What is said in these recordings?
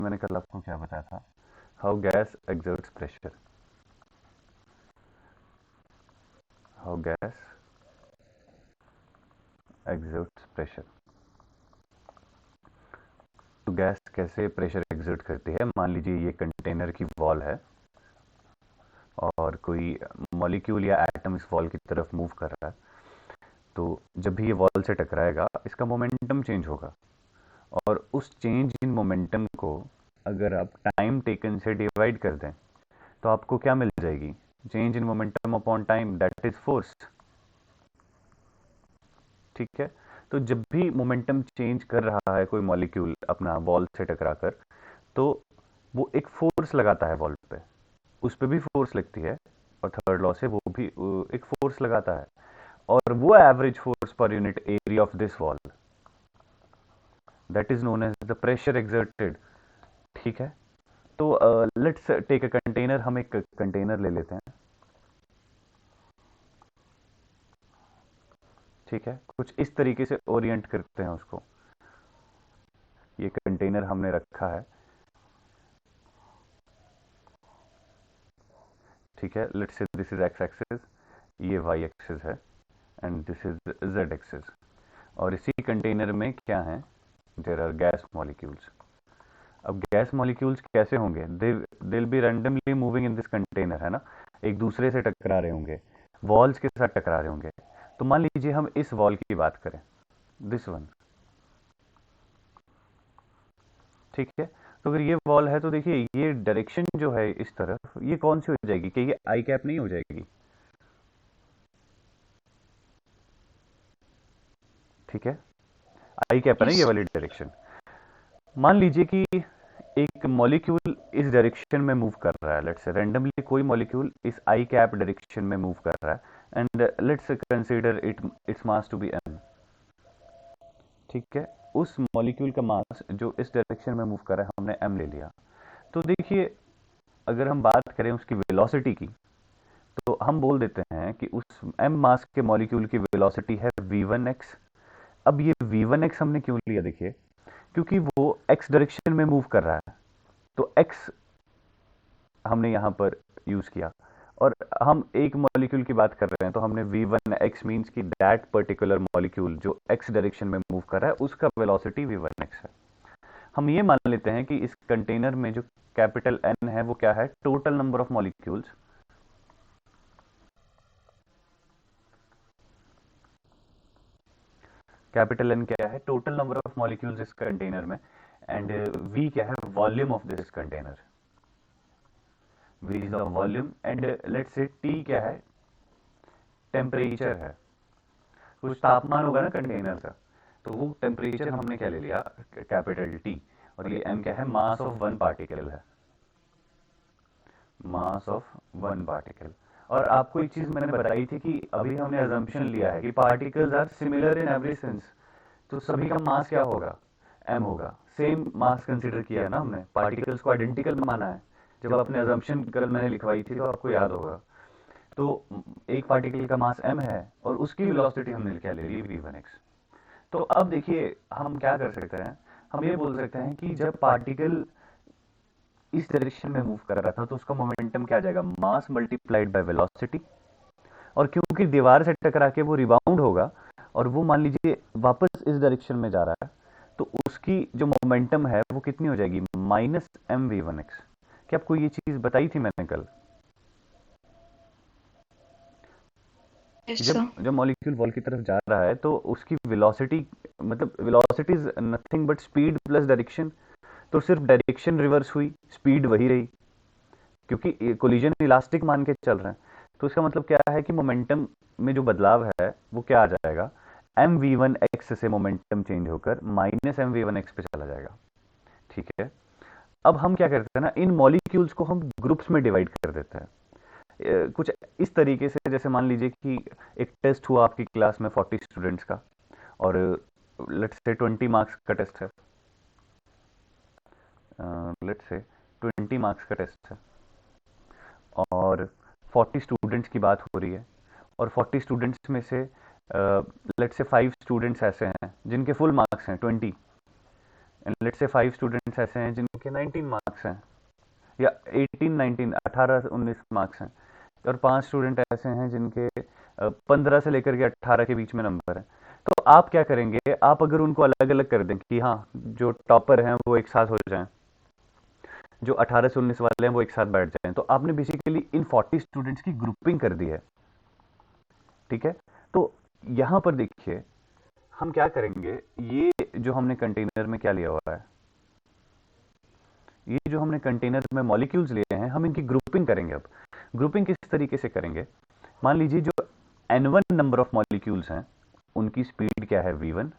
मैंने कल आपको क्या बताया था, how gas exerts pressure, how gas exerts pressure. तो गैस कैसे प्रेशर एग्जर्ट करती है। मान लीजिए ये कंटेनर की वॉल है और कोई मॉलिक्यूल या एटम इस वॉल की तरफ मूव कर रहा है, तो जब भी ये वॉल से टकराएगा इसका मोमेंटम चेंज होगा, और उस चेंज इन मोमेंटम को अगर आप टाइम टेकन से डिवाइड कर दें तो आपको क्या मिल जाएगी, change in momentum upon time, that is force. ठीक है। तो जब भी मोमेंटम चेंज कर रहा है कोई मॉलिक्यूल अपना वॉल से टकरा कर, तो वो एक फोर्स लगाता है वॉल पे, उस पे भी फोर्स लगती है, और थर्ड लॉ से वो भी एक फोर्स लगाता है, और वो average force per unit area of this wall, that is known as the pressure exerted. ठीक है। तो लेट्स टेक अ कंटेनर, हम एक कंटेनर ले लेते हैं। ठीक है, कुछ इस तरीके से ओरिएंट करते हैं उसको। ये कंटेनर हमने रखा है। ठीक है, let's say this is x axis, ये वाई एक्सिस है, and this is Z axis. और इसी कंटेनर में क्या है, देयर आर गैस मॉलिक्यूल्स। अब गैस मॉलिक्यूल्स कैसे होंगे, they will be randomly moving in this container, है ना, एक दूसरे से टकरा रहे होंगे, वॉल्स के साथ टकरा रहे होंगे। तो मान लीजिए हम इस वॉल की बात करें, दिस वन। ठीक है। तो अगर ये वॉल है तो देखिए ये डायरेक्शन जो है इस तरफ, ये कौन सी हो जाएगी, कि ये आई कैप नहीं हो जाएगी। ठीक है, आई कैप है ना यस ये वाली डायरेक्शन। मान लीजिए कि एक मॉलिक्यूल इस डायरेक्शन में मूव कर रहा है, लेट्स से रैंडमली कोई मॉलिक्यूल इस आई कैप डायरेक्शन में मूव कर रहा है, and let's consider its mass to be m. ठीक है, उस मॉलिक्यूल का मास जो इस डायरेक्शन में मूव कर रहा है हमने एम ले लिया। तो देखिए अगर हम बात करें उसकी वेलोसिटी की, तो हम बोल देते हैं कि उस एम मास के मॉलिक्यूल की वेलोसिटी है v1x। अब ये v1x हमने क्यों लिया, देखिए क्योंकि वो x डायरेक्शन में मूव कर रहा है, तो x हमने यहाँ पर यूज किया। और हम एक मॉलिक्यूल की बात कर रहे हैं तो हमने v1x मीन्स कि दैट पर्टिकुलर मॉलिक्यूल जो x डायरेक्शन में मूव कर रहा है उसका वेलोसिटी v1x है। हम ये मान लेते हैं कि इस कंटेनर में जो कैपिटल N है वो क्या है, total number of molecules. Capital N क्या है, टोटल नंबर ऑफ मॉलिक्यूल्स इस कंटेनर में, एंड वी क्या है, volume of this container, V is the volume, and let's say T क्या है, टेम्परेचर है, कुछ तापमान होगा ना कंटेनर का, तो वो टेम्परेचर हमने क्या ले लिया, कैपिटल टी। और ये एम क्या है, मास ऑफ वन पार्टिकल है, मास ऑफ वन पार्टिकल। और आपको एक चीज मैंने बताई थी कि अभी हमने अजम्पशन लिया है कि particles are similar in every sense, तो सभी का मास क्या होगा, एम होगा। सेम मास कंसीडर किया है ना हमने, पार्टिकल्स को आइडेंटिकल माना है। जब आपने अजम्पशन कल मैंने लिखवाई थी तो आपको याद होगा। तो एक पार्टिकल का मास एम है और उसकी वेलोसिटी हमने क्या ले ली, v1x। तो अब देखिए हम क्या कर सकते हैं, हम ये बोल सकते हैं कि जब पार्टिकल इस डायरेक्शन में मूव कर रहा था तो उसका मोमेंटम क्या आ जाएगा, मास मल्टीप्लाइड बाय वेलोसिटी। और क्योंकि दीवार से टकरा के वो रिबाउंड होगा और वो मान लीजिए वापस इस डायरेक्शन में जा रहा है, तो उसकी जो मोमेंटम है वो कितनी हो जाएगी, -mv1x। क्या आपको ये चीज बताई थी मैंने कल, कि यस जब सर जब मॉलिक्यूल वॉल की तरफ जा रहा है तो उसकी वेलोसिटी, मतलब velocity is nothing but speed plus direction. तो सिर्फ डायरेक्शन रिवर्स हुई, स्पीड वही रही, क्योंकि कोलिजन इलास्टिक मान के चल रहे हैं। तो इसका मतलब क्या है कि मोमेंटम में जो बदलाव है वो क्या आ जाएगा, एम वी वन एक्स से मोमेंटम चेंज होकर -mv1x पे चला जाएगा। ठीक है। अब हम क्या करते हैं ना, इन मॉलिक्यूल्स को हम ग्रुप्स में डिवाइड कर देते हैं, कुछ इस तरीके से, जैसे मान लीजिए कि एक टेस्ट हुआ आपकी क्लास में 40 स्टूडेंट्स का, और लेट्स से 20 मार्क्स का टेस्ट है, लेट्स से 20 मार्क्स का टेस्ट है, और 40 स्टूडेंट्स की बात हो रही है, और 40 स्टूडेंट्स में से लेट्स से 5 स्टूडेंट्स ऐसे हैं जिनके फुल मार्क्स हैं 20, एंड लेट्स से 5 स्टूडेंट्स ऐसे हैं जिनके 19 मार्क्स हैं, या 18 19 18 19 मार्क्स हैं, और 5 स्टूडेंट ऐसे हैं जिनके 15 से लेकर के 18 के बीच में नंबर है। तो आप क्या करेंगे, आप अगर उनको अलग अलग कर दें कि हाँ जो टॉपर हैं वो एक साथ हो जाएं, जो 18 से 19 वाले हैं वो एक साथ बैठ जाएं, तो आपने बेसिकली इन 40 स्टूडेंट्स की ग्रुपिंग कर दी है। ठीक है, तो यहां पर देखिए हम क्या करेंगे, ये जो हमने कंटेनर में क्या लिया हुआ है, ये जो हमने कंटेनर में मॉलिक्यूल्स लिए हैं, हम इनकी ग्रुपिंग करेंगे। अब ग्रुपिंग किस तरीके से करेंगे, मान लीजिए जो n1 नंबर ऑफ मॉलिक्यूल्स हैं उनकी स्पीड क्या है v1,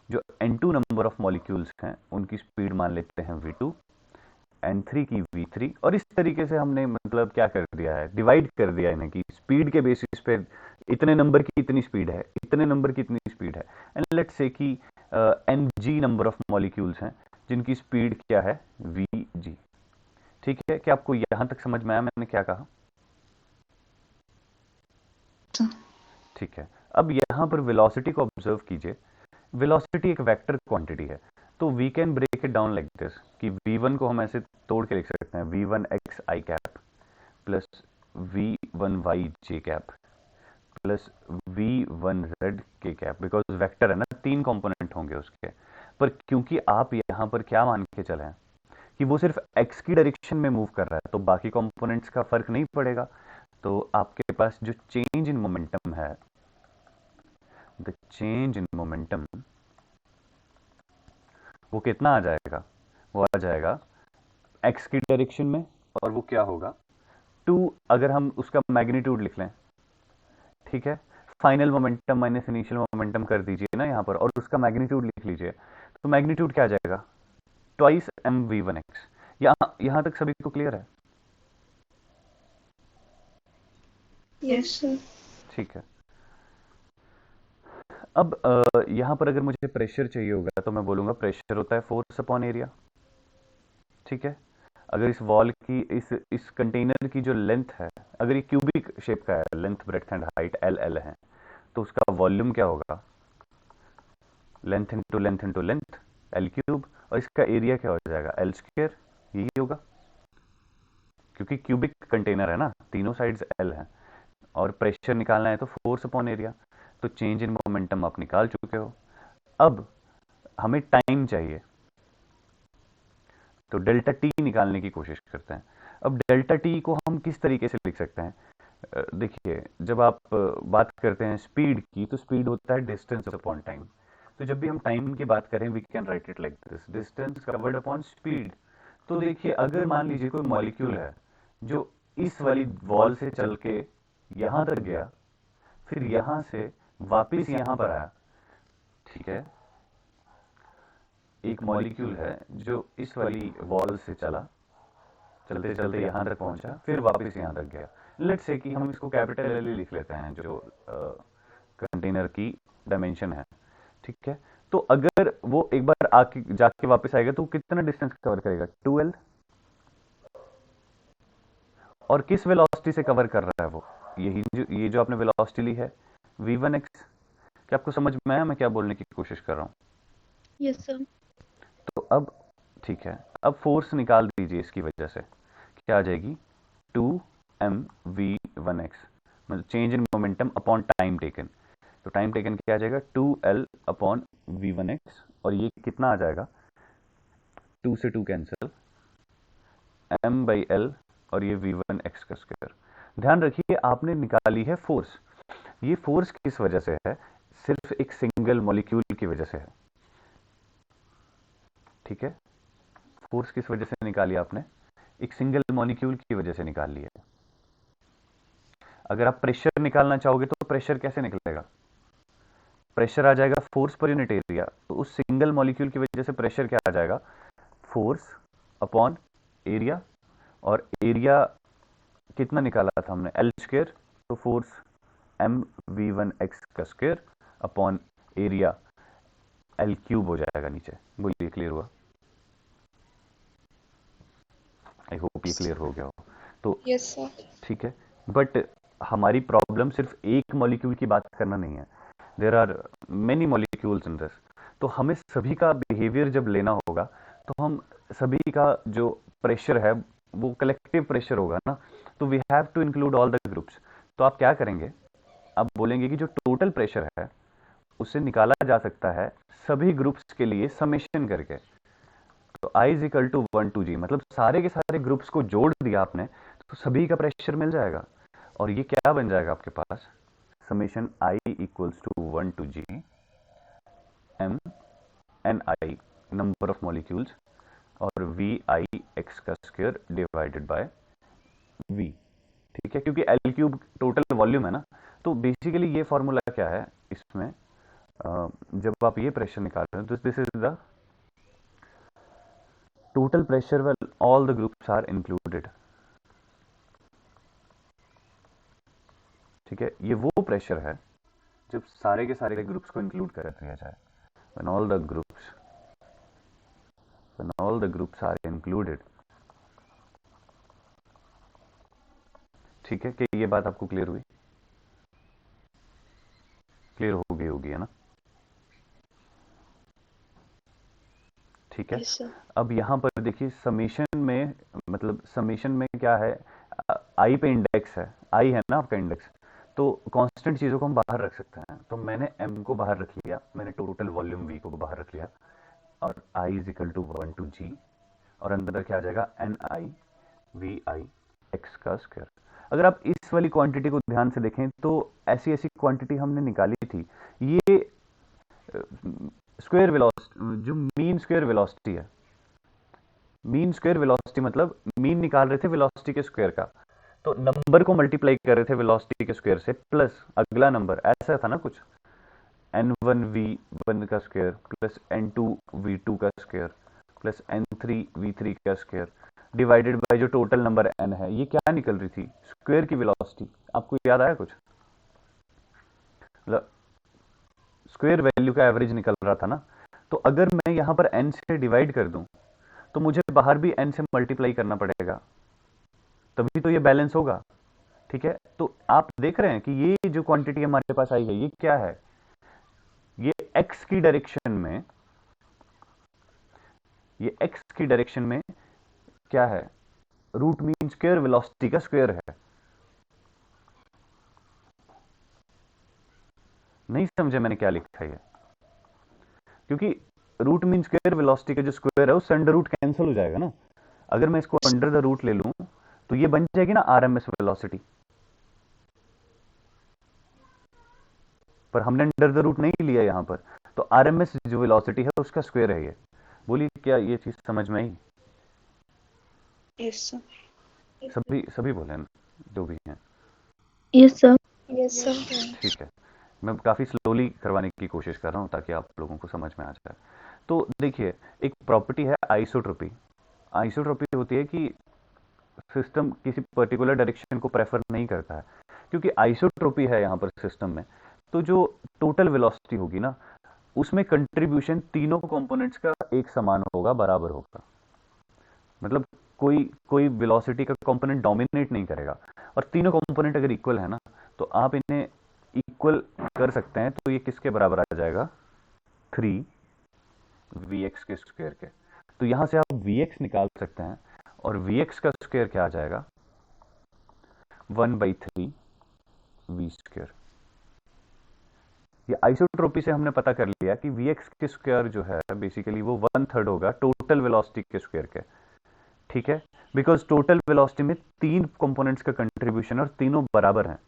जो n2 नंबर ऑफ मॉलिक्यूल्स हैं उनकी स्पीड मान लेते हैं v2, n3 की v3, और इस तरीके से हमने मतलब क्या कर दिया है, डिवाइड कर दिया है इन्हें कि स्पीड के बेसिस पे इतने नंबर की इतनी स्पीड है, इतने नंबर की इतनी स्पीड है। एंड लेट्स से कि mg नंबर ऑफ मॉलिक्यूल्स हैं जिनकी स्पीड क्या है vg। ठीक है, क्या आपको यहां तक समझ में आया मैंने क्या कहा? ठीक है, अब यहां पर वेलोसिटी को ऑब्जर्व कीजिए। वेलोसिटी एक वेक्टर क्वांटिटी है, तो we can break it down like this कि v1 को हम ऐसे तोड़ के लिख सकते हैं, v1 x i cap plus v1 y j cap plus v1 z k cap, because vector है ना, 3 कंपोनेंट होंगे उसके। पर क्योंकि आप यहां पर क्या मान के चले हैं कि वो सिर्फ x की डायरेक्शन में मूव कर रहा है, तो बाकी कंपोनेंट्स का फर्क नहीं पड़ेगा। तो आपके पास जो चेंज इन मोमेंटम है, द चेंज इन मोमेंटम, वो कितना आ जाएगा, वो आ जाएगा x की डायरेक्शन में, और वो क्या होगा 2, अगर हम उसका मैग्नीट्यूड लिख लें। ठीक है, final momentum minus initial momentum कर दीजिए ना यहाँ पर, और उसका मैग्नीट्यूड लिख लीजिए, तो मैग्नीट्यूड क्या आ जाएगा, twice m we one x. यहाँ तक सभी को क्लियर है? Yes sir. ठीक है, अब यहाँ पर अगर मुझे प्रेशर चाहिए होगा तो मैं बोलूंगा प्रेशर होता है फोर्स अपॉन एरिया। ठीक है, अगर इस वॉल की इस कंटेनर की जो लेंथ है, अगर ये क्यूबिक शेप का है, length breadth and height L L है, तो उसका वॉल्यूम क्या होगा, length into length into length L cube, और इसका एरिया क्या हो जाएगा एल स्क्वायर, यही होगा, क्योंकि क्यूबिक कंटेनर है ना, तीनों साइड्स एल हैं, और प्रेशर निकालना है तो फोर्स अपॉन एरिया। तो चेंज इन मोमेंटम आप निकाल चुके हो। अब हमें टाइम चाहिए, तो डेल्टा टी निकालने की कोशिश करते हैं। अब डेल्टा टी को हम किस तरीके से लिख सकते हैं, देखिए जब आप बात करते हैं स्पीड की, तो स्पीड होता है डिस्टेंस अपॉन टाइम। तो जब भी हम टाइम की बात करें we can write it like this, distance covered upon speed. तो देखिए अगर मान लीजिए कोई मॉलिक्यूल है जो इस वाली वॉल से चल के यहां तक गया, फिर यहां से वापस यहां पर आया। ठीक है, एक मॉलिक्यूल है जो इस वाली वॉल से चला, चलते चलते यहां तक पहुंचा, फिर वापस यहां तक गया। लेट्स से कि हम इसको कैपिटल एल लिख लेते हैं जो कंटेनर की डायमेंशन है। ठीक है, तो अगर वो एक बार आके जाके वापस आएगा तो कितना डिस्टेंस कवर करेगा 2l, और किस वेलोसिटी से कवर कर रहा है वो, यही जो ये जो आपने वेलोसिटी ली है v1x। क्या आपको समझ में आया मैं क्या बोलने की कोशिश कर रहा हूं? Yes sir. तो अब ठीक है, अब फोर्स निकाल दीजिए, इसकी वजह से क्या आ जाएगी 2mv1x, मतलब change in momentum upon time taken. तो टाइम टेकन क्या आ जाएगा 2l अपॉन v1x, और ये कितना आ जाएगा, 2 से 2 कैंसिल, m बाई एल, और ये v1x का स्क्वायर। ध्यान रखिए आपने निकाली है फोर्स, ये फोर्स किस वजह से है, सिर्फ एक सिंगल मॉलिक्यूल की वजह से है। ठीक है, फोर्स किस वजह से निकाली आपने, एक सिंगल मॉलिक्यूल की वजह से निकाल ली है। अगर आप प्रेशर निकालना चाहोगे तो प्रेशर कैसे निकलेगा, प्रेशर आ जाएगा फोर्स पर यूनिट एरिया, तो उस सिंगल मॉलिक्यूल की वजह से प्रेशर क्या आ जाएगा, फोर्स अपॉन एरिया, और एरिया कितना निकाला था हमने एल स्क्वायर, तो force M we one X का square upon area L cube हो जाएगा नीचे। बोलिए क्लियर हुआ? आई होप ये क्लियर हो गया हो। तो यस सर। ठीक है, बट हमारी प्रॉब्लम सिर्फ एक मॉलिक्यूल की बात करना नहीं है, there are many molecules in this. तो हमें सभी का बिहेवियर जब लेना होगा, तो हम सभी का जो प्रेशर है वो कलेक्टिव प्रेशर होगा ना, तो we have to include all the groups. तो आप क्या करेंगे, आप बोलेंगे कि जो टोटल प्रेशर है उसे निकाला जा सकता है सभी ग्रुप्स के लिए समेशन करके। तो I is equal to 1 to G, मतलब सारे के सारे ग्रुप्स को जोड़ दिया आपने तो सभी का प्रेशर मिल जाएगा। और ये क्या बन जाएगा आपके पास, summation I equals to 1 to G M N I, number of molecules, और वी आई एक्स का स्क्वायर डिवाइडेड बाय वी। ठीक है, क्योंकि एल क्यूब टोटल वॉल्यूम है ना। तो बेसिकली ये फॉर्मूला क्या है इसमें, जब आप ये प्रेशर निकाल रहे हो तो this is the total pressure well all the groups are included. ठीक है, ये वो प्रेशर है जब सारे के सारे ग्रुप्स को इंक्लूड कर दिया जाए, when all the groups when all the groups are included। ठीक है, कि ये बात आपको क्लियर हुई, क्लियर हो गई होगी है ना। ठीक है, Yes, sir. अब यहाँ पर देखिए समेशन में, मतलब समेशन में क्या है, आई पे इंडेक्स है, आई है ना आपका इंडेक्स, तो कांस्टेंट चीज़ों को हम बाहर रख सकते हैं। तो मैंने एम को बाहर रख लिया, मैंने टोटल वॉल्यूम वी को बाहर रख लिया, और I is equal to 1 to G, और अंदर क्या आ जाएगा, N I V I X का स्क्वायर। अगर आप इस वाली क्वांटिटी को ध्यान से देखें तो ऐसी ऐसी क्वांटिटी हमने निकाली थी। ये स्क्वायर वेलोसिटी, जो मीन स्क्वायर वेलोसिटी है, मीन स्क्वायर वेलोसिटी मतलब मीन निकाल रहे थे वेलोसिटी के स्क्वायर का, तो नंबर को मल्टीप्लाई कर रहे थे वेलोसिटी के स्क्वायर से प्लस अगला नंबर, ऐसा था ना कुछ, n1 v1 का स्क्वायर प्लस n2 v2 का स्क्वायर प्लस n3 v3 का स्क्वायर डिवाइडेड बाय जो टोटल नंबर n है। ये क्या निकल रही थी, स्क्वायर की वेलोसिटी। आपको याद आया कुछ, मतलब स्क्वायर वैल्यू का एवरेज निकल रहा था ना। तो अगर मैं यहाँ पर n से डिवाइड कर दूं तो मुझे बाहर भी n से मल्टीप्लाई करना पड़ेगा, तभी तो ये बैलेंस होगा। ठीक है, तो आप देख रहे हैं कि ये जो क्वांटिटी हमारे पास आई है ये क्या है, ये x की डायरेक्शन में, ये x की डायरेक्शन में क्या है, रूट मीन स्क्वायर वेलोसिटी का स्क्वायर है। नहीं समझे मैंने क्या लिखा है, क्योंकि रूट मीन स्क्वायर वेलोसिटी का जो स्क्वायर है उससे अंडर रूट कैंसिल हो जाएगा ना। अगर मैं इसको अंडर द रूट ले लूं तो ये बन जाएगी ना आरएमएस वेलोसिटी, पर हमने अंडर द रूट नहीं लिया यहां पर, तो आरएमएस जो वेलोसिटी है उसका स्क्वायर है ये। बोलिए क्या ये चीज समझ में आई। Yes, sir. सभी सभी बोले ना, जो भी हैं। Yes, sir. Yes, sir. ठीक है, मैं काफ़ी स्लोली करवाने की कोशिश कर रहा हूँ ताकि आप लोगों को समझ में आ जाए। तो देखिए, एक प्रॉपर्टी है आइसोट्रोपी। आइसोट्रोपी होती है कि सिस्टम किसी पर्टिकुलर डायरेक्शन को प्रेफर नहीं करता है, क्योंकि आइसोट्रोपी है यहाँ पर सिस्टम में। तो जो टोटल वेलोसिटी होगी ना, उसमें कंट्रीब्यूशन तीनों कंपोनेंट्स का एक समान होगा, बराबर होगा। मतलब कोई कोई वेलोसिटी का कंपोनेंट डोमिनेट नहीं करेगा, और तीनों कंपोनेंट अगर इक्वल है ना तो आप इन्हें इक्वल कर सकते हैं। तो ये किसके बराबर आ जाएगा, 3 vx के स्क्वायर के। तो यहां से आप vx निकाल सकते हैं, और vx का स्क्वायर क्या आ जाएगा, 1/3 v²। ये आइसोट्रोपी से हमने पता कर लिया कि vx के स्क्वायर जो है बेसिकली वो 1/3 होगा टोटल वेलोसिटी के स्क्वायर के। ठीक है, बिकॉज टोटल वेलोसिटी में तीन कंपोनेंट्स का कंट्रीब्यूशन और तीनों बराबर हैं।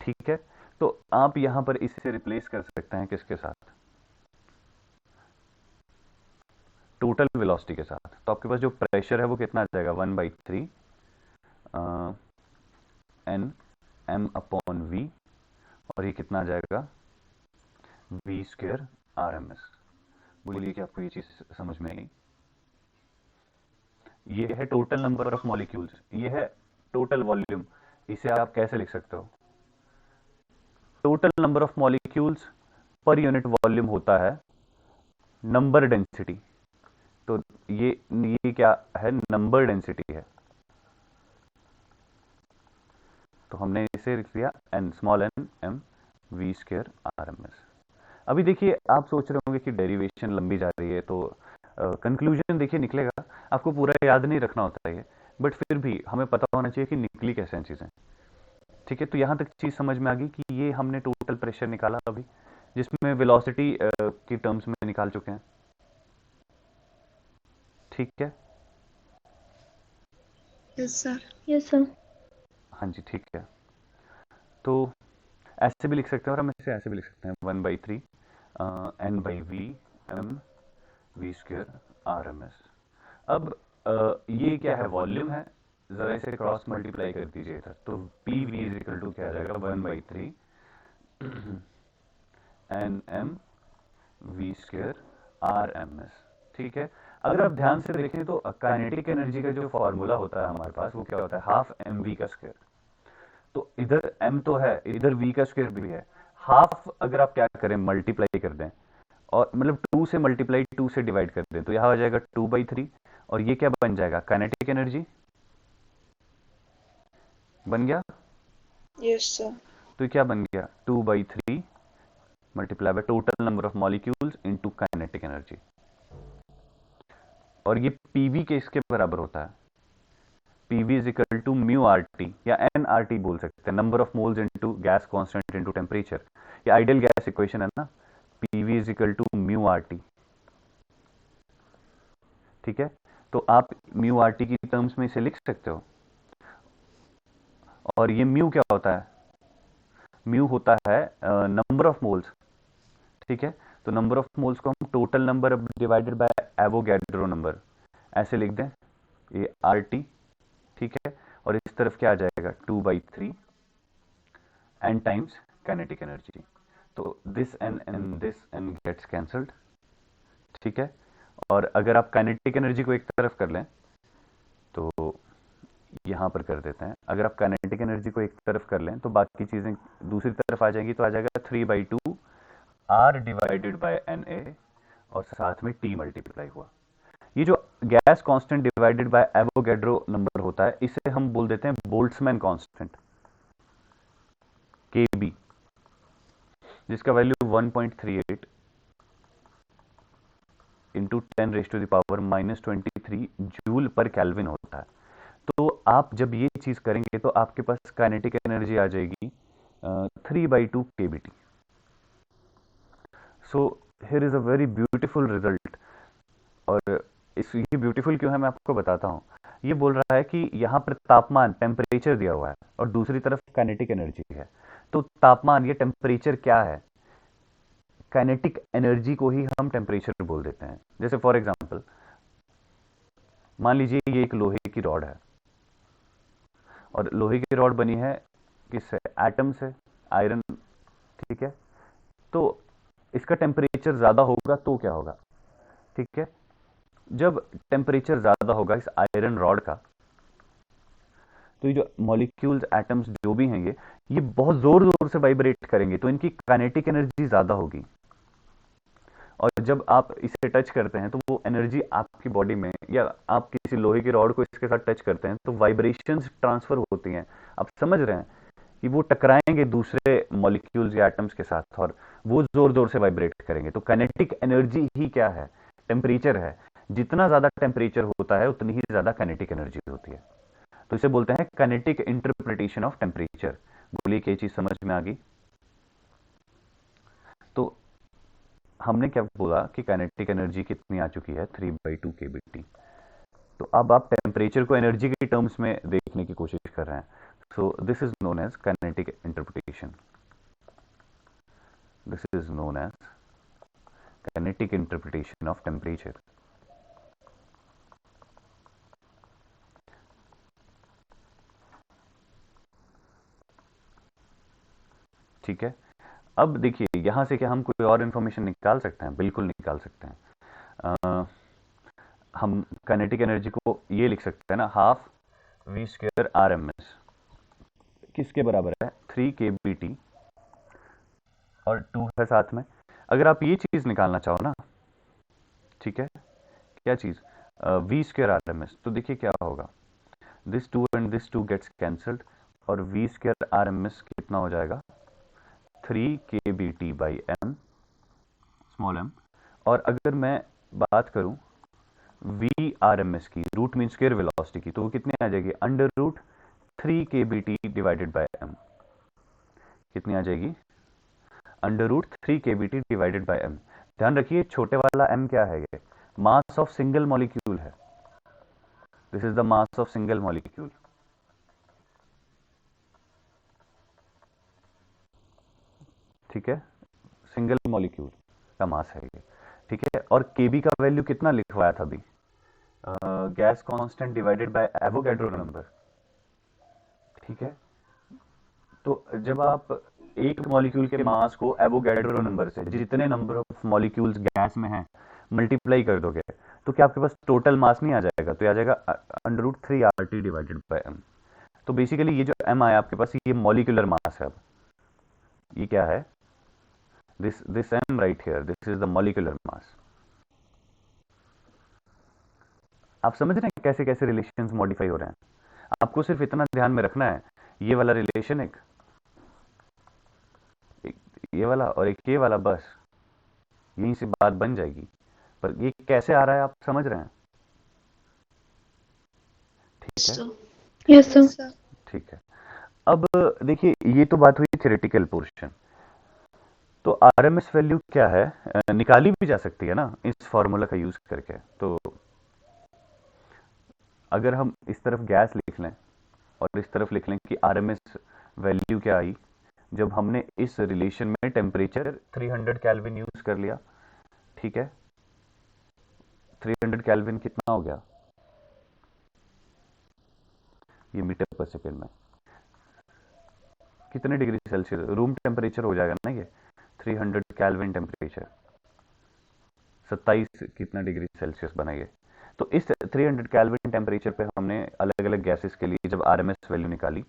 ठीक है, तो आप यहां पर इसे रिप्लेस कर सकते हैं किसके साथ, टोटल वेलोसिटी के साथ। तो आपके पास जो प्रेशर है वो कितना आ जाएगा, 1/3 एन एम अपॉन वी, और ये कितना आ जाएगा, v² RMS। बोलिए कि आपको ये चीज समझ में आई। ये है टोटल नंबर ऑफ मॉलिक्यूल्स, ये है टोटल वॉल्यूम। इसे आप कैसे लिख सकते हो, total number of molecules per unit volume होता है नंबर डेंसिटी। तो ये क्या है, नंबर डेंसिटी है। तो हमने इसे लिख लिया n, small n m v² RMS। अभी देखिए आप सोच रहे होंगे कि डेरिवेशन लंबी जा रही है, तो कंक्लूजन देखिए निकलेगा। आपको पूरा याद नहीं रखना होता है ये, बट फिर भी हमें पता होना चाहिए कि निकली कैसे हैं चीज़ें। ठीक है, तो यहाँ तक चीज़ समझ में आ गई कि ये हमने टोटल प्रेशर निकाला अभी, जिसमें वेलोसिटी की टर्म्स में निकाल चुके हैं। ठीक है। Yes, sir. Yes sir. हाँ जी, ठीक है। तो ऐसे भी लिख सकते हैं और हम इसे ऐसे भी लिख सकते हैं, 1/3 N by V m v square r M s. अब ये क्या है, वॉल्यूम है, ज़रा इसे क्रॉस मल्टीप्लाई कर दीजिए इधर, तो P V is equal to क्या आ जाएगा, 1/3 N m v square r M s. ठीक है। अगर आप ध्यान से देखें तो काइनेटिक एनर्जी का जो फॉर्मूला होता है हमारे पास, वो क्या होता है, हाफ एम वी का स्क्वायर। तो इधर m तो है, इधर v का स्क्वायर भी है। हाफ अगर आप क्या करें, मल्टीप्लाई कर दें, और मतलब 2 से मल्टीप्लाई 2 से डिवाइड कर दें, तो यहाँ आ जाएगा 2/3, और ये क्या बन जाएगा, काइनेटिक एनर्जी बन गया। Yes, sir. तो ये क्या बन गया, 2/3 multiply by total number of molecules into kinetic energy. और ये पीवी के इसके बराबर होता है, PV is equal to mu R T, या एन आर टी बोल सकते हैं, number of moles into gas constant into temperature. ये आइडियल गैस इक्वेशन है ना, PV is equal to mu R T. ठीक है, तो आप म्यू आर टी की टर्म्स में इसे लिख सकते हो। और ये म्यू क्या होता है, म्यू होता है नंबर ऑफ मोल्स। ठीक है, तो नंबर ऑफ मोल्स को हम total number divided by Avogadro number ऐसे लिख दें, ये आर टी। ठीक है, और इस तरफ क्या आ जाएगा, 2/3 एन टाइम्स काइनेटिक एनर्जी। तो this N this N gets cancelled. ठीक है, और अगर आप काइनेटिक एनर्जी को एक तरफ कर लें, तो यहाँ पर कर देते हैं, अगर आप काइनेटिक एनर्जी को एक तरफ कर लें तो बाकी चीज़ें दूसरी तरफ आ जाएंगी, तो आ जाएगा 3/2 R divided by N A, और साथ में टी मल्टीप्लाई हुआ। ये जो gas constant divided by Avogadro number होता है, इसे हम बोल देते हैं बोल्ट्जमैन कांस्टेंट, के बी, जिसका value 1.38 into 10⁻⁻³ joule per kelvin होता है। तो आप जब ये चीज़ करेंगे तो आपके पास काइनेटिक एनर्जी आ जाएगी 3/2 kBT। So here is a very beautiful result. और ये ब्यूटीफुल क्यों है मैं आपको बताता हूँ। ये बोल रहा है कि यहाँ पर तापमान, टेम्परेचर दिया हुआ है, और दूसरी तरफ काइनेटिक एनर्जी है। तो तापमान, ये टेम्परेचर क्या है, काइनेटिक एनर्जी को ही हम टेम्परेचर बोल देते हैं। जैसे फॉर एग्जांपल मान लीजिए ये एक लोहे की रॉड है, और लोहे की रॉड बनी है किससे, एटम से, आयरन। ठीक है, तो इसका टेम्परेचर ज़्यादा होगा तो क्या होगा, ठीक है, जब टेम्परेचर ज़्यादा होगा इस आयरन रॉड का, तो ये जो मॉलिक्यूल्स, एटम्स जो भी हैं, ये बहुत ज़ोर ज़ोर से वाइब्रेट करेंगे, तो इनकी काइनेटिक एनर्जी ज़्यादा होगी। और जब आप इसे टच करते हैं तो वो एनर्जी आपकी बॉडी में, या आप किसी लोहे की रॉड को इसके साथ टच करते हैं तो वाइब्रेशंस ट्रांसफर होती हैं। आप समझ रहे हैं कि वो टकराएंगे दूसरे मॉलिक्यूल्स या एटम्स के साथ, और वो जोर जोर से वाइब्रेट करेंगे। तो काइनेटिक एनर्जी ही क्या है, टेम्परेचर है। जितना ज़्यादा टेम्परेचर होता है उतनी ही ज़्यादा काइनेटिक एनर्जी होती है। तो इसे बोलते हैं काइनेटिक इंटरप्रिटेशन ऑफ टेम्परेचर। बोलिए क्या चीज़ समझ में आ गई। तो हमने क्या बोला कि काइनेटिक एनर्जी कितनी आ चुकी है, 3/2 kBT। तो अब आप टेम्परेचर को एनर्जी के टर्म्स में देखने की कोशिश कर रहे हैं। So this is known as kinetic interpretation, this is known as kinetic interpretation of temperature. ठीक है, अब देखिए यहां से क्या हम कोई और इंफॉर्मेशन निकाल सकते हैं, बिल्कुल निकाल सकते हैं। हम काइनेटिक एनर्जी को ये लिख सकते हैं ना, half v square R M s किसके बराबर है, 3 kBT, और 2 है साथ में। अगर आप ये चीज़ निकालना चाहो ना, ठीक है, क्या चीज़, V square R M S, तो देखिए क्या होगा, this 2 and this 2 gets cancelled, और V square R M S कितना हो जाएगा, 3 kBT by M small M. और अगर मैं बात करूं वी आर एम एस की, रूट मीन स्क्वायर वेलोसिटी की, तो वो कितनी आ जाएगी? Under root 3 kbt divided by M. कितनी आ जाएगी? Under root 3 kbt divided by m. ध्यान रखिए छोटे वाला एम क्या है? ये मास ऑफ सिंगल मॉलिक्यूल है। This is the mass of single molecule. ठीक है, सिंगल मॉलिक्यूल का मास है ये। ठीक है, और केबी का वैल्यू कितना लिखवाया था अभी? Gas constant divided by Avogadro number. ठीक है, तो जब आप एक मॉलिक्यूल के मास को एवोगैड्रो नंबर से, जितने नंबर ऑफ मॉलिक्यूल्स गैस में हैं, मल्टीप्लाई कर दोगे, तो क्या आपके पास टोटल मास नहीं आ जाएगा? तो ये आ जाएगा under root 3 RT divided by m. तो बेसिकली ये जो एम आया आपके पास, ये मॉलिक्यूलर मास है। अब ये क्या है? This m right here, this is the molecular mass. आप समझ रहे हैं कैसे कैसे रिलेशंस मॉडिफाई हो रहे हैं? आपको सिर्फ इतना ध्यान में रखना है, ये वाला रिलेशन एक ये वाला और एक ये वाला, बस यहीं से बात बन जाएगी। पर ये कैसे आ रहा है आप समझ रहे हैं? ठीक है, sir. Yes, sir. Yes, sir. ठीक है। अब देखिए, ये तो बात हुई थ्योरेटिकल पोर्शन। तो आरएमएस वैल्यू क्या है? निकाली भी जा सकती है ना इस फॉर्मूला का यूज करके। तो अगर हम इस तरफ गैस लिख लें और इस तरफ लिख लें कि आरएमएस वैल्यू क्या आई, जब हमने इस रिलेशन में टेम्परेचर 300 केल्विन यूज कर लिया। ठीक है, 300 केल्विन कितना हो गया? ये मीटर पर सेकेंड में कितने डिग्री सेल्सियस रूम टेम्परेचर हो जाएगा ना ये? 300 केल्विन टेम्परेचर 27 कितना डिग्री सेल्सियस बना ये। तो इस 300 केल्विन टेम्परेचर पे हमने अलग अलग गैसेस के लिए जब आरएमएस वैल्यू निकाली,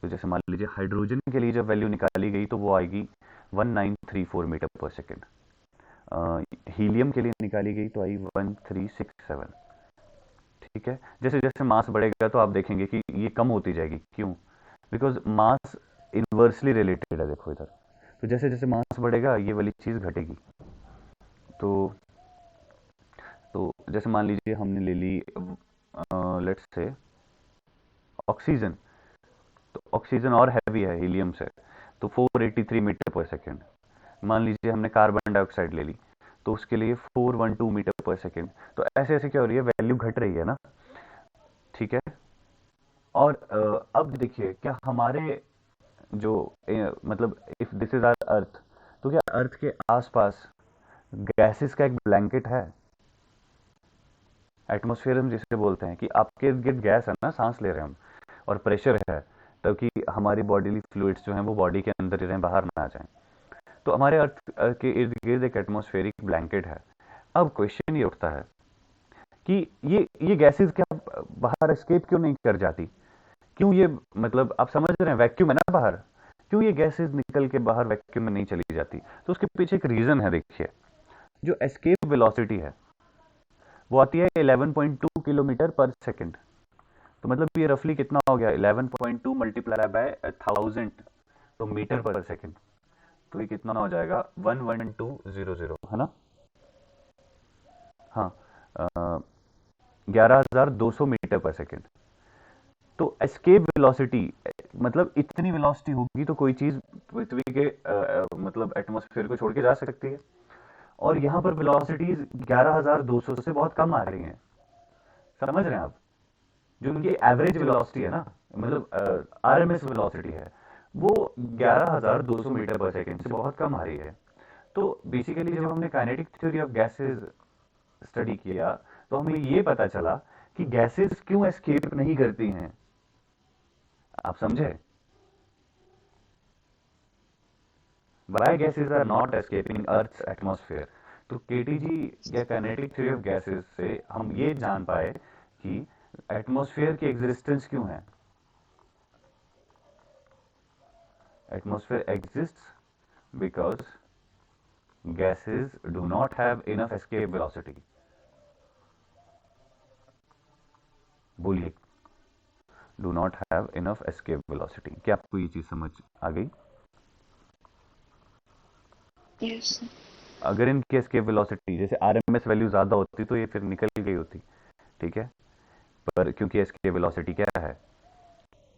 तो जैसे मान लीजिए हाइड्रोजन के लिए जब वैल्यू निकाली गई तो वो आएगी 1934 मीटर पर सेकेंड। हीलियम के लिए निकाली गई तो आई 1367। ठीक है, जैसे जैसे मास बढ़ेगा तो आप देखेंगे कि ये कम होती जाएगी। क्यों? बिकॉज मास इन्वर्सली रिलेटेड है। देखो इधर, तो जैसे जैसे मास बढ़ेगा ये वाली चीज़ घटेगी। तो जैसे मान लीजिए हमने ले ली लेट्स से ऑक्सीजन, तो ऑक्सीजन और हैवी है हीलियम से, तो 483 मीटर पर सेकेंड। मान लीजिए हमने कार्बन डाइऑक्साइड ले ली, तो उसके लिए 412 मीटर पर सेकेंड। तो ऐसे ऐसे क्या हो रही है? वैल्यू घट रही है ना। ठीक है, और अब देखिए क्या हमारे जो मतलब if this is our earth, तो क्या अर्थ के आसपास गैसेस का एक ब्लैंकेट है? एटमॉस्फेयर हम जिसे बोलते हैं कि आपके इर्द गिर्द गैस है ना, सांस ले रहे हैं हम, और प्रेशर है, ताकि हमारी बॉडीली फ्लूइड्स जो हैं वो बॉडी के अंदर ही रहें, बाहर ना आ जाएं। तो हमारे अर्थ के इर्द गिर्द एक एटमॉस्फेरिक ब्लैंकेट है। अब क्वेश्चन ये उठता है कि ये गैसेस क्या बाहर एस्केप क्यों नहीं कर जाती? क्यों ये, मतलब आप समझ रहे हैं, वैक्यूम है ना बाहर, क्यों ये गैसेस निकल के बाहर वैक्यूम में नहीं चली जाती? तो उसके पीछे एक रीजन है। देखिए, जो एस्केप वेलोसिटी है वो आती है 11.2 किलोमीटर पर सेकेंड। तो मतलब ये रफली कितना हो गया? 11.2 मल्टीप्लाई बाय 1000, तो मीटर पर सेकेंड। तो ये कितना हो जाएगा? 11200, है ना? हाँ, 11,200 मीटर पर सेकेंड। तो एस्केप वेलोसिटी, मतलब इतनी वेलोसिटी होगी तो कोई चीज पृथ्वी के मतलब एटमॉस्फेयर को छोड़ के जा सकती है। और यहाँ पर वेलोसिटीज 11,200 से बहुत कम आ रही हैं। समझ रहे हैं आप? जो उनकी एवरेज वेलोसिटी है ना, मतलब आरएमएस वेलोसिटी है, वो 11,200 मीटर पर सेकेंड से बहुत कम आ रही है। तो बेसिकली जब हमने kinetic theory of gases study किया, तो हमें ये पता चला कि गैसेस क्यों एस्केप नहीं करती हैं। आप समझे? Why gases are not escaping earth's atmosphere. तो केटीजी या काइनेटिक थ्योरी ऑफ गैसेस से हम ये जान पाए कि एटमॉस्फेयर की एग्जिस्टेंस क्यों है। Atmosphere exists because gases do not have enough escape velocity. बोलिए, do not have enough escape velocity। क्या आपको ये चीज समझ आ गई? Yes, sir. अगर इनकी एस्केप वेलोसिटी जैसे आरएमएस वैल्यू ज़्यादा होती तो ये फिर निकल गई होती, ठीक है, पर क्योंकि एस्केप वेलोसिटी क्या है,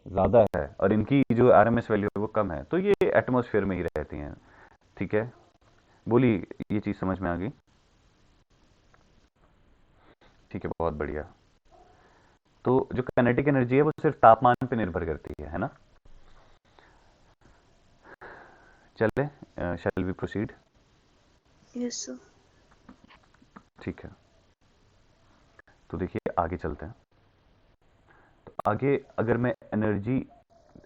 ज़्यादा है, और इनकी जो आरएमएस वैल्यू है वो कम है, तो ये एटमॉस्फेयर में ही रहती हैं, ठीक है। बोलिए, ये चीज़ समझ में आ गई? ठीक है, बहुत बढ़िया। तो जो काइनेटिक एनर्जी है वो सिर्फ तापमान पे निर्भर करती है ना? चले, shall we proceed? Yes, sir. ठीक है, तो देखिए आगे चलते हैं। तो आगे अगर मैं एनर्जी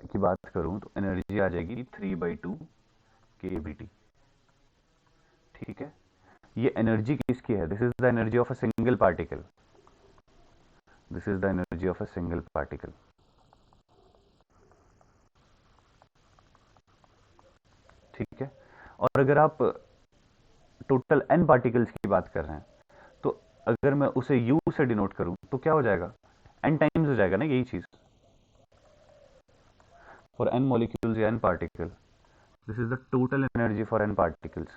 की बात करूं तो एनर्जी आ जाएगी 3/2 के बी टी, ठीक है। ये एनर्जी किसकी है? This is the energy of a single particle, this is the energy of a single particle, ठीक है। और अगर आप टोटल एन पार्टिकल्स की बात कर रहे हैं तो अगर मैं उसे यू से डिनोट करूं तो क्या हो जाएगा? एन टाइम्स हो जाएगा ना, यही चीज फॉर एन मॉलिक्यूल्स या N particle, this is the total energy for N particles,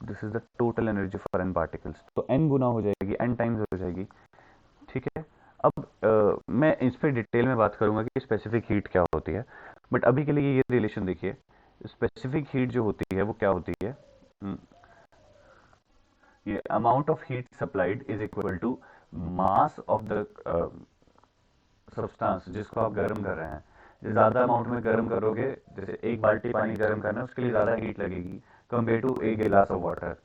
this is the total energy for N particles, तो एन गुना हो जाएगी, एन टाइम्स हो जाएगी, ठीक है। अब मैं इस पे डिटेल में बात करूंगा कि स्पेसिफिक हीट क्या होती है, बट अभी के लिए ये रिलेशन देखिए। स्पेसिफिक हीट जो होती है वो क्या होती है? हम्म, ये amount of heat supplied is equal to mass of the substance जिसको आप गर्म कर रहे हैं। जो ज़्यादा अमाउंट में गर्म करोगे, जैसे एक बाल्टी पानी गर्म करना है उसके लिए ज़्यादा हीट लगेगी कंपेयर टू एक गिलास ऑफ वाटर।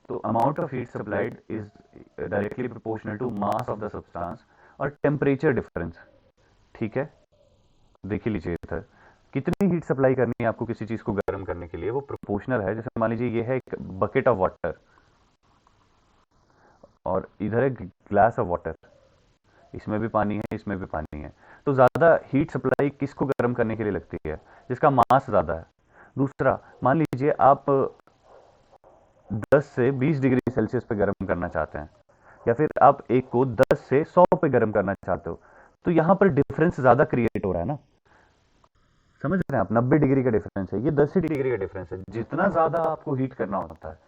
तो amount of heat supplied is directly proportional to mass of the substance और टेम्परेचर डिफरेंस, ठीक है। देख ही लीजिए इधर कितनी हीट सप्लाई करनी है आपको किसी चीज़ को गर्म करने के लिए, वो प्रोपोर्शनल है। जैसे मान लीजिए ये है एक बकेट ऑफ वाटर और इधर है ग्लास ऑफ वाटर, इसमें भी पानी है, इसमें भी पानी है। तो ज़्यादा हीट सप्लाई किसको गर्म करने के लिए लगती है? जिसका मास ज़्यादा है। दूसरा, मान लीजिए आप 10 से 20 डिग्री सेल्सियस पे गर्म करना चाहते हैं, या फिर आप एक को 10 से 100 पे गर्म करना चाहते हो, तो यहाँ पर डिफरेंस ज़्यादा क्रिएट हो रहा है ना। समझ रहे हैं आप? 90 डिग्री का डिफरेंस है, ये 10 डिग्री का डिफरेंस है। जितना ज़्यादा आपको हीट करना होता है,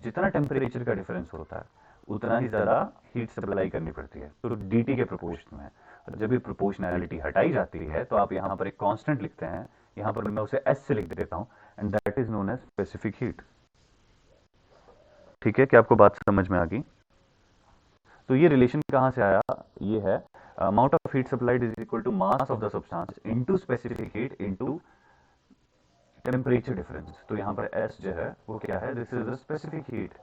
जितना टेम्परेचर का डिफरेंस होता है, उतना ही ज़्यादा हीट सप्लाई करनी पड़ती है, तो डीटी के प्रोपोर्शन में। और जब भी प्रोपोर्शनैलिटी हटाई जाती है तो आप यहाँ पर एक कांस्टेंट लिखते हैं, यहाँ पर मैं उसे एस से लिख देता हूँ, and that is known as specific heat, ठीक है। क्या आपको बात समझ में आ गई? तो ये रिलेशन कहाँ से आया? ये है amount of heat supplied is equal to mass of the substance into specific heat into temperature difference. तो यहाँ पर एस जो है वो क्या है? This is the specific heat.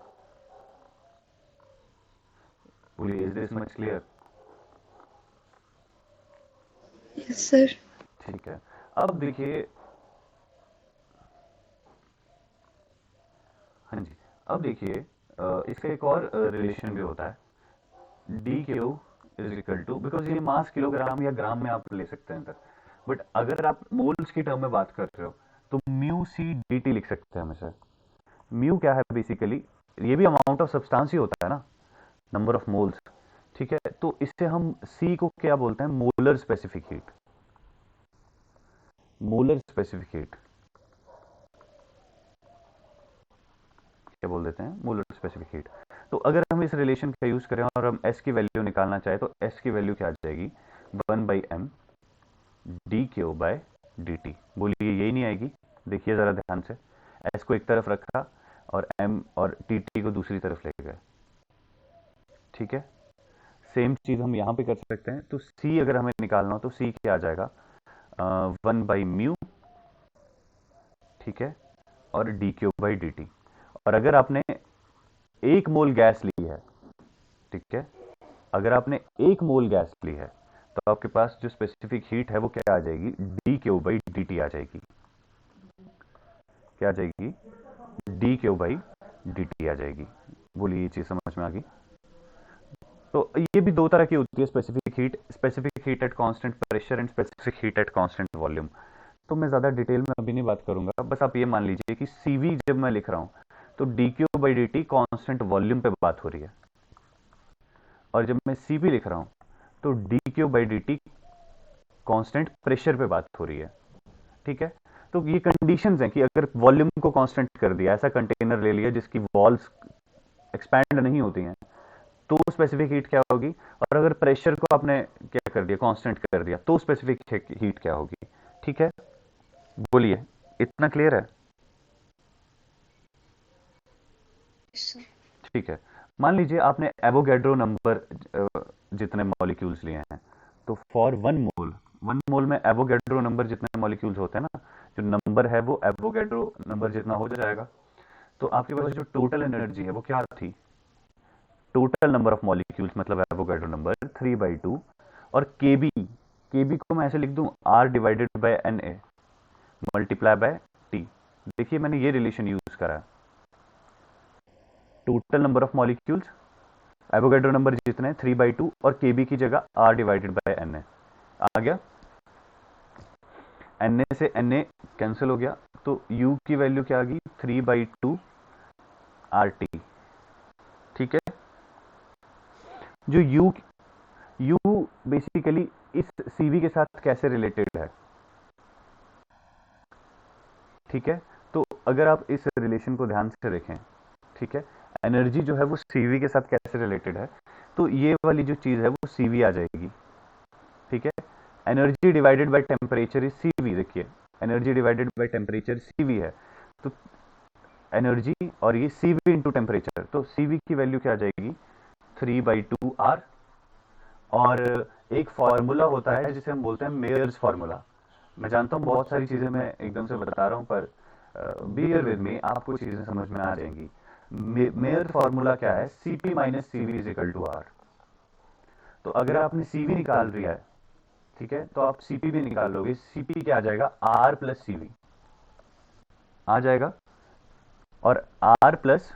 बोलिए, is this much clear? Yes, sir. ठीक है। अब देखिए, हाँ जी, अब देखिए इसका एक और रिलेशन भी होता है, d Q is equal to, because ये मास किलोग्राम या ग्राम में आप ले सकते हैं सर, बट अगर आप मोल्स की टर्म में बात कर रहे हो तो म्यू सी डी टी लिख सकते हैं हमेशा। म्यू क्या है बेसिकली? ये भी अमाउंट ऑफ सब्सटेंस ही होता है ना, नंबर ऑफ मोल्स, ठीक है। तो इससे हम सी को क्या बोलते हैं? Molar specific heat, molar specific heat क्या बोल देते हैं? Molar specific heat. तो अगर हम इस रिलेशन का यूज करें और हम एस की वैल्यू निकालना चाहे तो एस की वैल्यू क्या आ जाएगी? 1/m d Q by d T. बोलिए, यही नहीं आएगी? देखिए ज़रा ध्यान से, एस को एक तरफ रखा और एम और टी टी को दूसरी तरफ ले गए, ठीक है। सेम चीज़ हम यहाँ पे कर सकते हैं। तो सी अगर हमें निकालना हो तो सी क्या आ जाएगा? 1/म्यू, ठीक है, और D Q by D T. और अगर आपने एक मोल गैस ली है, ठीक है, अगर आपने एक मोल गैस ली है तो आपके पास जो स्पेसिफिक हीट है वो क्या आ जाएगी? D Q by D T आ जाएगी। क्या आ जाएगी? D Q by D T आ जाएगी। बोलिए, ये चीज़ समझ में आ गई? तो ये भी दो तरह की होती है specific heat at constant pressure and specific heat at constant volume. तो मैं ज़्यादा डिटेल में अभी नहीं बात करूंगा, बस आप ये मान लीजिए कि सीवी जब मैं लिख रहा हूँ तो D Q by D T constant volume पे बात हो रही है, और जब मैं सीवी लिख रहा हूँ तो D Q by D T constant pressure पे बात हो रही है, ठीक है। तो ये कंडीशंस हैं कि अगर वॉल्यूम को कांस्टेंट कर दिया, ऐसा कंटेनर ले लिया जिसकी वॉल्स एक्सपैंड नहीं होती हैं, तो स्पेसिफिक हीट क्या होगी? और अगर प्रेशर को आपने क्या कर दिया, कांस्टेंट कर दिया, तो स्पेसिफिक हीट क्या होगी? ठीक है, बोलिए, इतना क्लियर है? Yes, sir. ठीक है। मान लीजिए आपने एवोगैड्रो नंबर जितने मॉलिक्यूल्स लिए हैं, तो फॉर 1 मोल में एवोगैड्रो नंबर जितने मॉलिक्यूल्स होते हैं ना, जो नंबर है वो एवोगैड्रो नंबर जितना हो जाएगा। तो आपके पास जो टोटल एनर्जी है वो क्या थी? टोटल नंबर ऑफ मॉलिक्यूल्स मतलब एवोगैड्रो नंबर 3/2, और केबी को मैं ऐसे लिख दूं, R divided by N A multiply by T. देखिए मैंने ये रिलेशन यूज करा है, total number of molecules Avogadro number जितने 3/2 और केबी की जगह R divided by N A आ गया। एन ए से एन ए कैंसिल हो गया, तो यू की वैल्यू क्या आ गई? 3/2 आर टी। ठीक है, जो यू बेसिकली इस सीवी के साथ कैसे रिलेटेड है? ठीक है, तो अगर आप इस रिलेशन को ध्यान से देखें, ठीक है, एनर्जी जो है वो सीवी के साथ कैसे रिलेटेड है, तो ये वाली जो चीज़ है वो सीवी आ जाएगी। ठीक है, energy divided by temperature is CV. देखिए energy divided by temperature CV है, तो एनर्जी और ये सीवी इंटू टेम्परेचर, तो सीवी की वैल्यू क्या आ जाएगी? 3/2 आर। और एक फार्मूला होता है जिसे हम बोलते हैं मेयर्स फार्मूला। मैं जानता हूँ बहुत सारी चीज़ें मैं एकदम से बता रहा हूँ, पर बियर विद मी, आपको चीज़ें समझ में आ जाएंगी। मेयर फार्मूला क्या है? CP minus CV is equal to R. तो अगर आपने सीवी निकाल दिया है, ठीक है, तो आप सीपी भी निकाल लोगे। सीपी क्या आ जाएगा? आर प्लस सीवी आ जाएगा, और आर प्लस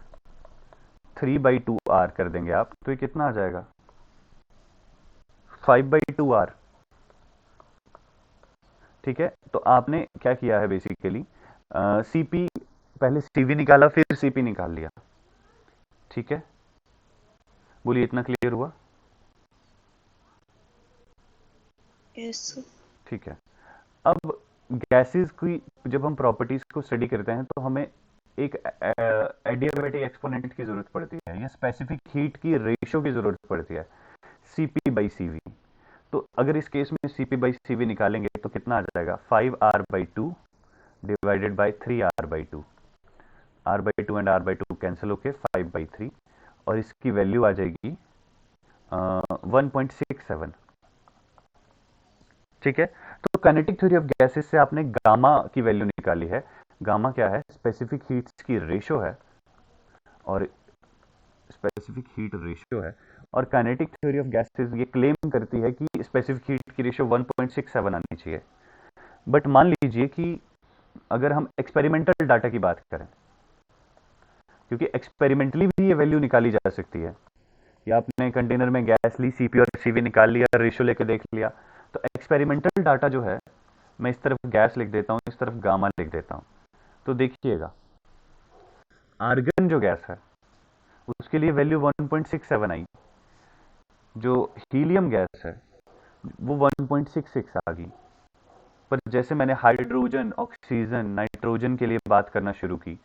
3/2 आर कर देंगे आप, तो ये कितना आ जाएगा? 5/2 आर। ठीक है, तो आपने क्या किया है बेसिकली, सीपी पहले सीवी निकाला फिर सीपी निकाल लिया। ठीक है, बोलिए, इतना क्लियर हुआ? Yes, sir. ठीक है, अब गैसेस की जब हम प्रॉपर्टीज को स्टडी करते हैं तो हमें एक एडियाबेटिक एक्सपोनेंट की जरूरत पड़ती है, या स्पेसिफिक हीट की रेशियो की जरूरत पड़ती है, सीपी बाई सीवी। तो अगर इस केस में सीपी बाई सीवी निकालेंगे तो कितना आ जाएगा? 5r/2 divided by 3r/2। r/2 and r/2 cancel होके 5/3, और इसकी वैल्यू आ जाएगी 1.67। ठीक है, तो काइनेटिक थ्योरी ऑफ गैसेस से आपने गामा की वैल्यू निकाली है। गामा क्या है? स्पेसिफिक हीट्स की रेशियो है, और स्पेसिफिक हीट रेशियो है, और काइनेटिक थ्योरी ऑफ गैसेस ये क्लेम करती है कि स्पेसिफिक हीट की रेशियो 1.67 आनी चाहिए। बट मान लीजिए कि अगर हम एक्सपेरिमेंटल डाटा की बात करें, क्योंकि एक्सपेरिमेंटली भी ये वैल्यू निकाली जा सकती है, या आपने कंटेनर में गैस ली, सीपी और सीवी निकाल लिया, रेशियो लेके देख लिया, तो एक्सपेरिमेंटल डाटा जो है, मैं इस तरफ गैस लिख देता हूँ, इस तरफ गामा लिख देता हूँ, तो देखिएगा आर्गन जो गैस है उसके लिए वैल्यू 1.67 आई, जो हीलियम गैस है वो 1.66 आ गई। पर जैसे मैंने हाइड्रोजन, ऑक्सीजन, नाइट्रोजन के लिए बात करना शुरू की,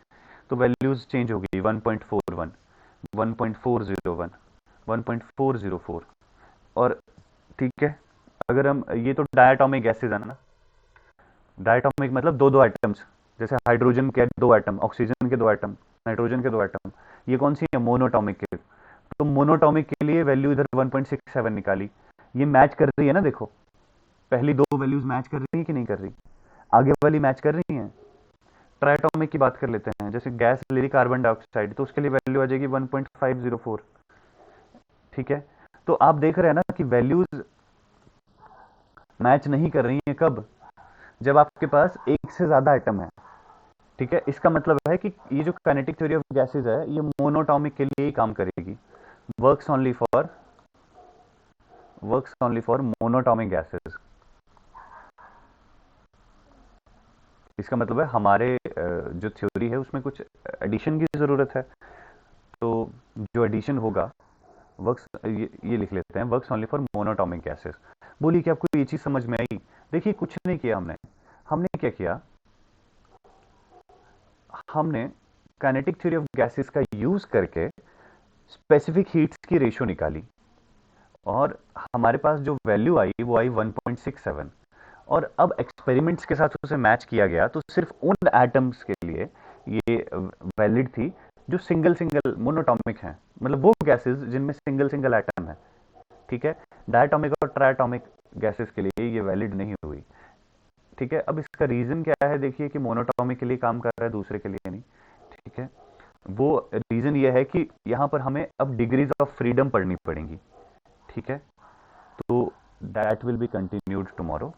तो वैल्यूज चेंज हो गई, 1.41, 1.401, 1.404। और ठीक है, अगर हम, ये तो डायटोमिक गैसेज है ना, डायटोमिक मतलब दो दो एटम्स, जैसे हाइड्रोजन के दो एटम, ऑक्सीजन के दो एटम, नाइट्रोजन के दो एटम। ये कौन सी है? मोनोटॉमिक के। तो मोनोटॉमिक के लिए वैल्यू इधर 1.67 निकाली, ये मैच कर रही है ना? देखो पहली दो वैल्यूज मैच कर रही है कि नहीं कर रही? आगे वाली मैच कर रही है। ट्राइटोमिक की बात कर लेते हैं, जैसे गैस ले ली कार्बन डाइऑक्साइड, तो उसके लिए वैल्यू आ जाएगी 1.504। ठीक है, तो आप देख रहे हैं ना कि वैल्यूज मैच नहीं कर रही हैं। कब? जब आपके पास एक से ज्यादा आइटम है। ठीक है, इसका मतलब है कि ये जो काइनेटिक थ्योरी ऑफ गैसेस है ये मोनोटॉमिक के लिए ही काम करेगी, works only for monoatomic gases. इसका मतलब है हमारे जो थ्योरी है उसमें कुछ एडिशन की जरूरत है, तो जो एडिशन होगा वर्क्स, ये लिख लेते हैं, works only for monoatomic gases. बोलिए कि आपको ये चीज समझ में आई? देखिए कुछ नहीं किया हमने। हमने क्या किया, हमने काइनेटिक थ्योरी ऑफ गैसेस का यूज करके स्पेसिफिक हीट्स की रेशियो निकाली और हमारे पास जो वैल्यू आई वो आई 1.67। और अब एक्सपेरिमेंट्स के साथ उसे मैच किया गया तो सिर्फ उन एटम्स के लिए ये वैलिड थी जो सिंगल सिंगल मोनोटॉमिक हैं, मतलब वो गैसेस जिनमें सिंगल सिंगल एटम है। ठीक है, डायटोमिक और ट्रायटोमिक गैसेस के लिए ये वैलिड नहीं हुई। ठीक है, अब इसका रीजन क्या है, देखिए कि मोनोटॉमिक के लिए काम कर रहा है, दूसरे के लिए नहीं। ठीक है, वो रीजन ये है कि यहाँ पर हमें अब डिग्रीज ऑफ फ्रीडम पढ़नी पड़ेंगी। ठीक है, तो that will be continued tomorrow.